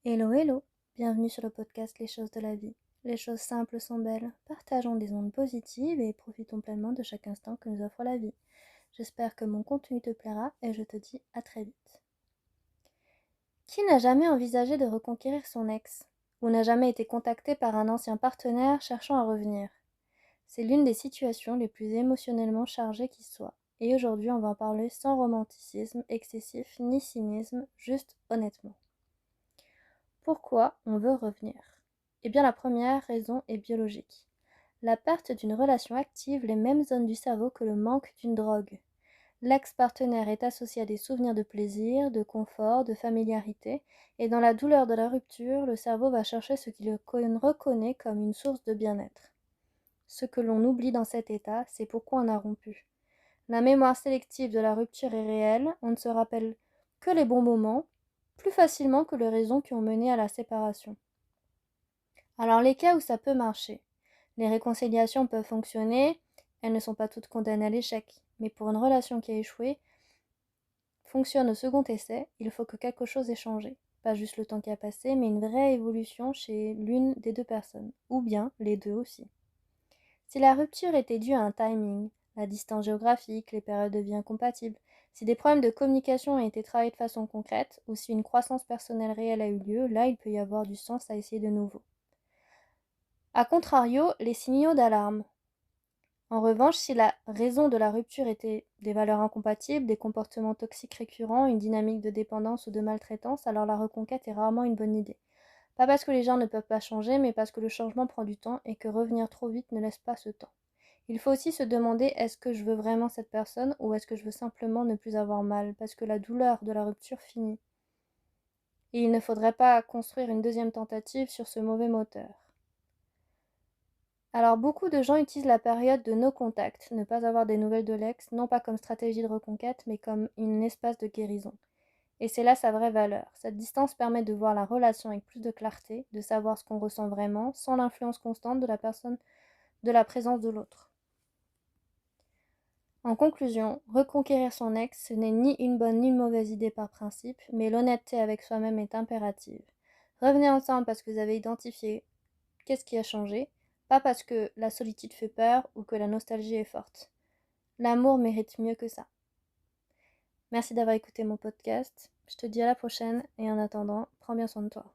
Hello hello, bienvenue sur le podcast Les choses de la vie. Les choses simples sont belles, partageons des ondes positives et profitons pleinement de chaque instant que nous offre la vie. J'espère que mon contenu te plaira et je te dis à très vite. Qui n'a jamais envisagé de reconquérir son ex ou n'a jamais été contacté par un ancien partenaire cherchant à revenir? C'est l'une des situations les plus émotionnellement chargées qui soit. Et aujourd'hui on va en parler sans romanticisme excessif ni cynisme, juste honnêtement. Pourquoi on veut revenir? Eh bien, la première raison est biologique. La perte d'une relation active les mêmes zones du cerveau que le manque d'une drogue. L'ex-partenaire est associé à des souvenirs de plaisir, de confort, de familiarité, et dans la douleur de la rupture, le cerveau va chercher ce qu'il reconnaît comme une source de bien-être. Ce que l'on oublie dans cet état, c'est pourquoi on a rompu. La mémoire sélective de la rupture est réelle, on ne se rappelle que les bons moments, plus facilement que les raisons qui ont mené à la séparation. Alors les cas où ça peut marcher. Les réconciliations peuvent fonctionner, elles ne sont pas toutes condamnées à l'échec, mais pour une relation qui a échoué, fonctionne au second essai, il faut que quelque chose ait changé. Pas juste le temps qui a passé, mais une vraie évolution chez l'une des deux personnes, ou bien les deux aussi. Si la rupture était due à un timing, la distance géographique, les périodes de vie incompatibles, si des problèmes de communication ont été travaillés de façon concrète, ou si une croissance personnelle réelle a eu lieu, là il peut y avoir du sens à essayer de nouveau. A contrario, les signaux d'alarme. En revanche, si la raison de la rupture était des valeurs incompatibles, des comportements toxiques récurrents, une dynamique de dépendance ou de maltraitance, alors la reconquête est rarement une bonne idée. Pas parce que les gens ne peuvent pas changer, mais parce que le changement prend du temps et que revenir trop vite ne laisse pas ce temps. Il faut aussi se demander est-ce que je veux vraiment cette personne ou est-ce que je veux simplement ne plus avoir mal, parce que la douleur de la rupture finit. Et il ne faudrait pas construire une deuxième tentative sur ce mauvais moteur. Alors beaucoup de gens utilisent la période de no contact, ne pas avoir des nouvelles de l'ex, non pas comme stratégie de reconquête, mais comme un espace de guérison. Et c'est là sa vraie valeur. Cette distance permet de voir la relation avec plus de clarté, de savoir ce qu'on ressent vraiment, sans l'influence constante de la personne, de la présence de l'autre. En conclusion, reconquérir son ex, ce n'est ni une bonne ni une mauvaise idée par principe, mais l'honnêteté avec soi-même est impérative. Revenez ensemble parce que vous avez identifié qu'est-ce qui a changé, pas parce que la solitude fait peur ou que la nostalgie est forte. L'amour mérite mieux que ça. Merci d'avoir écouté mon podcast. Je te dis à la prochaine et en attendant, prends bien soin de toi.